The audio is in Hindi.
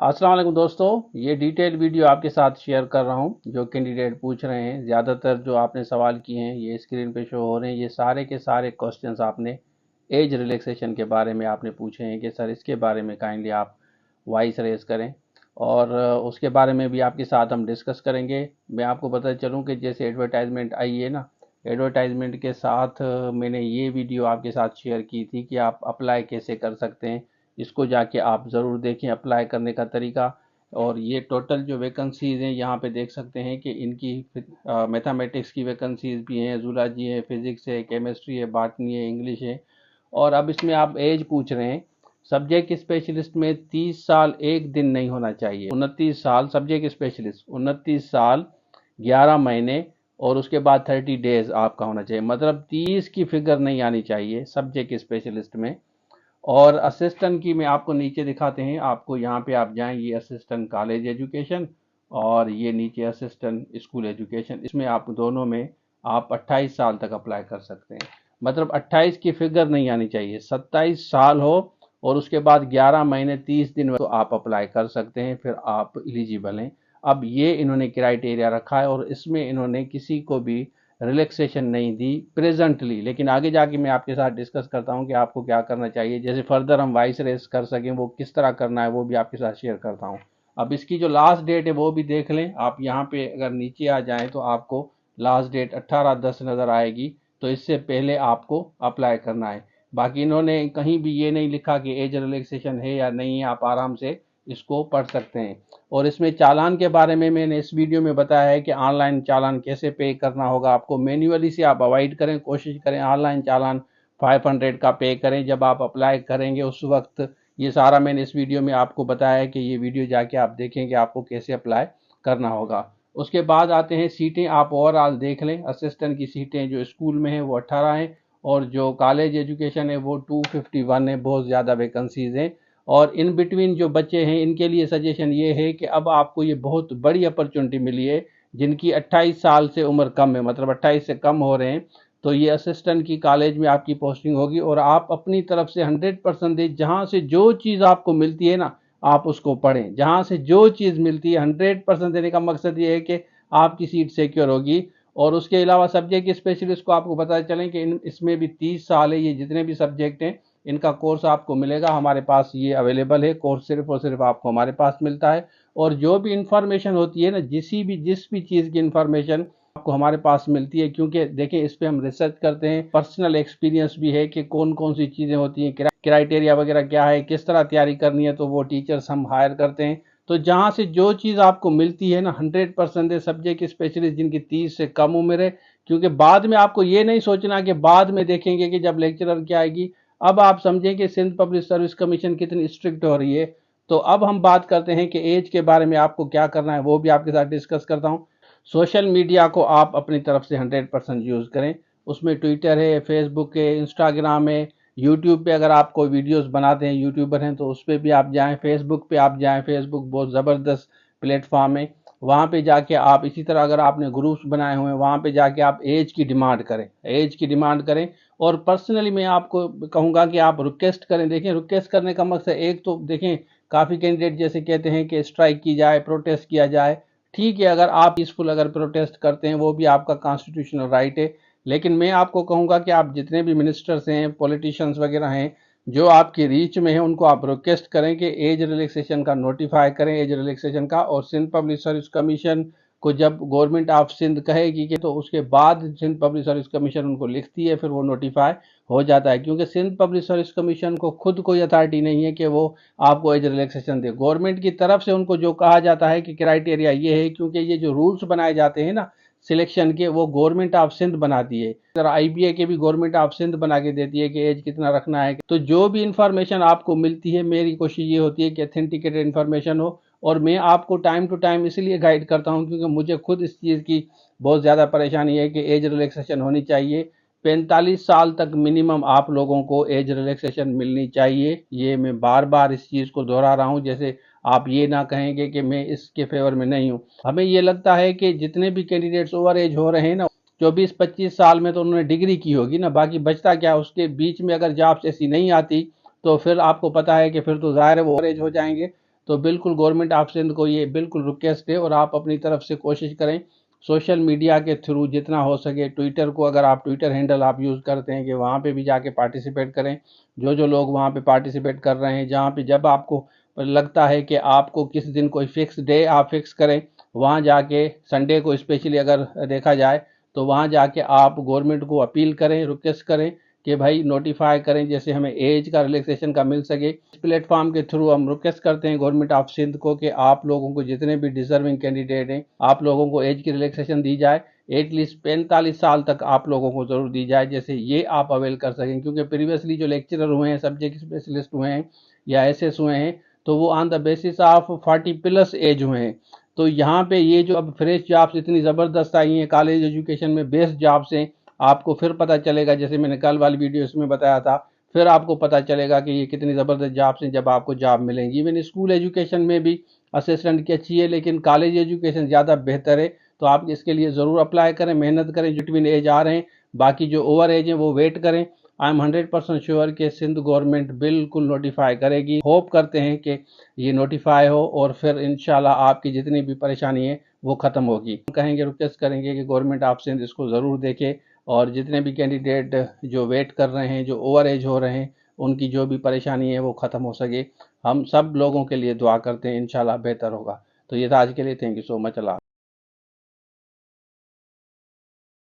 अस्सलाम वालेकुम दोस्तों, ये डिटेल वीडियो आपके साथ शेयर कर रहा हूँ। जो कैंडिडेट पूछ रहे हैं, ज़्यादातर जो आपने सवाल किए हैं ये स्क्रीन पे शो हो रहे हैं। ये सारे के सारे क्वेश्चंस आपने एज रिलैक्सेशन के बारे में आपने पूछे हैं कि सर इसके बारे में काइंडली आप वॉइस रेज करें, और उसके बारे में भी आपके साथ हम डिस्कस करेंगे। मैं आपको बता चलूँ कि जैसे एडवर्टाइजमेंट आई है ना, एडवर्टाइजमेंट के साथ मैंने ये वीडियो आपके साथ शेयर की थी कि आप अप्लाई कैसे कर सकते हैं। इसको जाके आप ज़रूर देखें अप्लाई करने का तरीका। और ये टोटल जो वैकेंसीज़ हैं यहाँ पे देख सकते हैं कि इनकी मैथमेटिक्स की वैकेंसीज़ भी हैं, जूलॉजी है, फिज़िक्स है, केमिस्ट्री है, बॉटनी है, इंग्लिश है। और अब इसमें आप एज पूछ रहे हैं। सब्जेक्ट स्पेशलिस्ट में 30 साल 1 दिन नहीं होना चाहिए। 29 साल सब्जेक्ट स्पेशलिस्ट, 29 साल 11 महीने और उसके बाद 30 डेज आपका होना चाहिए। मतलब 30 की फिगर नहीं आनी चाहिए सब्जेक्ट स्पेशलिस्ट में। और असिस्टेंट की मैं आपको नीचे दिखाते हैं, आपको यहाँ पे आप जाएं, ये असिस्टेंट कॉलेज एजुकेशन और ये नीचे असिस्टेंट स्कूल एजुकेशन। इसमें आप दोनों में आप 28 साल तक अप्लाई कर सकते हैं। मतलब 28 की फिगर नहीं आनी चाहिए, 27 साल हो और उसके बाद 11 महीने 30 दिन तो आप अप्लाई कर सकते हैं, फिर आप एलिजिबल हैं। अब ये इन्होंने क्राइटेरिया रखा है और इसमें इन्होंने किसी को भी रिलैक्सेशन नहीं दी प्रेजेंटली। लेकिन आगे जाके मैं आपके साथ डिस्कस करता हूं कि आपको क्या करना चाहिए, जैसे फर्दर हम वॉइस रेस कर सकें वो किस तरह करना है वो भी आपके साथ शेयर करता हूं। अब इसकी जो लास्ट डेट है वो भी देख लें आप। यहाँ पे अगर नीचे आ जाएं तो आपको लास्ट डेट 18/10 नज़र आएगी, तो इससे पहले आपको अप्लाई करना है। बाकी इन्होंने कहीं भी ये नहीं लिखा कि एज रिलैक्सेशन है या नहीं है, आप आराम से इसको पढ़ सकते हैं। और इसमें चालान के बारे में मैंने इस वीडियो में बताया है कि ऑनलाइन चालान कैसे पे करना होगा आपको। मैन्युअली से आप अवॉइड करें, कोशिश करें ऑनलाइन चालान 500 का पे करें जब आप अप्लाई करेंगे उस वक्त। ये सारा मैंने इस वीडियो में आपको बताया है कि ये वीडियो जाके आप देखेंगे आपको कैसे अप्लाई करना होगा। उसके बाद आते हैं सीटें, आप ओवरऑल देख लें। असिस्टेंट की सीटें जो स्कूल में है वो 18 हैं और जो कॉलेज एजुकेशन है वो 251 है। बहुत ज़्यादा वैकेंसीज हैं। और इन बिटवीन जो बच्चे हैं इनके लिए सजेशन ये है कि अब आपको ये बहुत बड़ी अपॉर्चुनिटी मिली है जिनकी 28 साल से उम्र कम है, मतलब 28 से कम हो रहे हैं। तो ये असिस्टेंट की कॉलेज में आपकी पोस्टिंग होगी और आप अपनी तरफ से 100% दें। जहाँ से जो चीज़ आपको मिलती है ना आप उसको पढ़ें। जहाँ से जो चीज़ मिलती है 100% देने का मकसद ये है कि आपकी सीट सिक्योर होगी। और उसके अलावा सब्जेक्ट स्पेशलिस्ट को आपको पता चलें कि इसमें भी 30 साल है। ये जितने भी सब्जेक्ट हैं इनका कोर्स आपको मिलेगा, हमारे पास ये अवेलेबल है। कोर्स सिर्फ और सिर्फ आपको हमारे पास मिलता है। और जो भी इंफॉर्मेशन होती है ना, जिस भी चीज़ की इंफॉर्मेशन आपको हमारे पास मिलती है, क्योंकि देखें इस पे हम रिसर्च करते हैं, पर्सनल एक्सपीरियंस भी है कि कौन कौन सी चीज़ें होती हैं, क्राइटेरिया वगैरह क्या है, किस तरह तैयारी करनी है, तो वो टीचर्स हम हायर करते हैं। तो जहाँ से जो चीज़ आपको मिलती है ना 100% है। सब्जेक्ट स्पेशलिस्ट जिनकी 30 से कम उम्र है, क्योंकि बाद में आपको ये नहीं सोचना कि बाद में देखेंगे कि जब लेक्चरर क्या आएगी। अब आप समझें कि सिंध पब्लिक सर्विस कमीशन कितनी स्ट्रिक्ट हो रही है। तो अब हम बात करते हैं कि एज के बारे में आपको क्या करना है, वो भी आपके साथ डिस्कस करता हूँ। सोशल मीडिया को आप अपनी तरफ से 100% यूज़ करें। उसमें ट्विटर है, फेसबुक है, इंस्टाग्राम है, यूट्यूब पे अगर आप कोई वीडियोस बनाते हैं, यूट्यूबर हैं, तो उस पर भी आप जाएं। फेसबुक पे आप जाएं, फेसबुक बहुत ज़बरदस्त प्लेटफॉर्म है। वहाँ पे जाके आप इसी तरह अगर आपने ग्रुप्स बनाए हुए हैं वहाँ पे जाके आप एज की डिमांड करें, एज की डिमांड करें। और पर्सनली मैं आपको कहूँगा कि आप रिक्वेस्ट करें। देखें रिक्वेस्ट करने का मकसद एक तो देखें, काफ़ी कैंडिडेट जैसे कहते हैं कि स्ट्राइक की जाए, प्रोटेस्ट किया जाए। ठीक है, अगर आप पीसफुल अगर प्रोटेस्ट करते हैं वो भी आपका कॉन्स्टिट्यूशनल राइट है। लेकिन मैं आपको कहूँगा कि आप जितने भी मिनिस्टर्स हैं, पॉलिटिशियंस वगैरह हैं जो आपकी रीच में है, उनको आप रिक्वेस्ट करें कि एज रिलैक्सेशन का नोटिफाई करें, एज रिलैक्सेशन का। और सिंध पब्लिक सर्विस कमीशन को जब गवर्नमेंट ऑफ सिंध कहेगी कि, तो उसके बाद सिंध पब्लिक सर्विस कमीशन उनको लिखती है, फिर वो नोटिफाई हो जाता है। क्योंकि सिंध पब्लिक सर्विस कमीशन को खुद कोई अथॉरिटी नहीं है कि वो आपको एज रिलैक्सेशन दे। गवर्नमेंट की तरफ से उनको जो कहा जाता है कि क्राइटेरिया ये है, क्योंकि ये जो रूल्स बनाए जाते हैं ना सिलेक्शन के, वो गवर्नमेंट ऑफ सिंध बनाती है। आईबीए के भी गवर्नमेंट ऑफ सिंध बना के देती है कि एज कितना रखना है। तो जो भी इंफॉर्मेशन आपको मिलती है, मेरी कोशिश ये होती है कि अथेंटिकेटेड इंफॉर्मेशन हो। और मैं आपको टाइम टू टाइम इसलिए गाइड करता हूं क्योंकि मुझे खुद इस चीज़ की बहुत ज़्यादा परेशानी है कि एज रिलैक्सेशन होनी चाहिए। 45 साल तक मिनिमम आप लोगों को एज रिलैक्सेशन मिलनी चाहिए। ये मैं बार बार इस चीज़ को दोहरा रहा हूँ, जैसे आप ये ना कहेंगे कि मैं इसके फेवर में नहीं हूँ। हमें ये लगता है कि जितने भी कैंडिडेट्स ओवर एज हो रहे हैं ना, 24-25 साल में तो उन्होंने डिग्री की होगी ना, बाकी बचता क्या, उसके बीच में अगर जॉब्स ऐसी नहीं आती तो फिर आपको पता है कि फिर तो ज़ाहिर है वो ओवर एज हो जाएंगे। तो बिल्कुल गवर्नमेंट ऑफ सिंध को ये बिल्कुल रिक्वेस्ट है और आप अपनी तरफ से कोशिश करें सोशल मीडिया के थ्रू जितना हो सके। ट्विटर को अगर आप ट्विटर हैंडल आप यूज़ करते हैं कि वहाँ पे भी जाके पार्टिसिपेट करें। जो लोग वहाँ पे पार्टिसिपेट कर रहे हैं, जहाँ पे जब आपको लगता है कि आपको किस दिन कोई फिक्स डे आप फिक्स करें, वहाँ जाके संडे को स्पेशली अगर देखा जाए तो वहाँ जाके आप गवर्नमेंट को अपील करें, रिक्वेस्ट करें कि भाई नोटिफाई करें, जैसे हमें एज का रिलैक्सेशन का मिल सके। इस प्लेटफॉर्म के थ्रू हम रिक्वेस्ट करते हैं गवर्नमेंट ऑफ सिंध को कि आप लोगों को जितने भी डिजर्विंग कैंडिडेट हैं, आप लोगों को एज की रिलैक्सेशन दी जाए। एटलीस्ट 45 साल तक आप लोगों को ज़रूर दी जाए, जैसे ये आप अवेल कर सकें। क्योंकि प्रीवियसली जो लेक्चरर हुए हैं, सब्जेक्ट स्पेशलिस्ट हुए हैं या एसएस हुए हैं, तो वो on the basis of 40+ age हुए हैं। तो यहाँ पे ये जो अब फ्रेश जॉब्स इतनी ज़बरदस्त आई हैं, कॉलेज एजुकेशन में बेस्ट जॉब्स हैं, आपको फिर पता चलेगा। जैसे मैंने कल वाली वीडियो इसमें बताया था, फिर आपको पता चलेगा कि ये कितनी ज़बरदस्त जॉब्स हैं जब आपको जॉब मिलेंगी। इवन स्कूल एजुकेशन में भी असिस्टेंट की अच्छी है, लेकिन कॉलेज एजुकेशन ज़्यादा बेहतर है। तो आप इसके लिए ज़रूर अप्लाई करें, मेहनत करें। जो बिटवीन एज आ रहे हैं, बाकी जो ओवर एज हैं वो वेट करें। आई एम 100% श्योर कि सिंध गवर्नमेंट बिल्कुल नोटिफाई करेगी। होप करते हैं कि ये नोटिफाई हो और फिर इंशाल्लाह आपकी जितनी भी परेशानी है वो ख़त्म होगी। कहेंगे, रिक्वेस्ट करेंगे कि गवर्नमेंट ऑफ सिंध इसको ज़रूर देखे और जितने भी कैंडिडेट जो वेट कर रहे हैं, जो ओवर एज हो रहे हैं, उनकी जो भी परेशानी है वो ख़त्म हो सके। हम सब लोगों के लिए दुआ करते हैं, इंशाल्लाह बेहतर होगा। तो ये था आज के लिए। Thank you so much. Allah.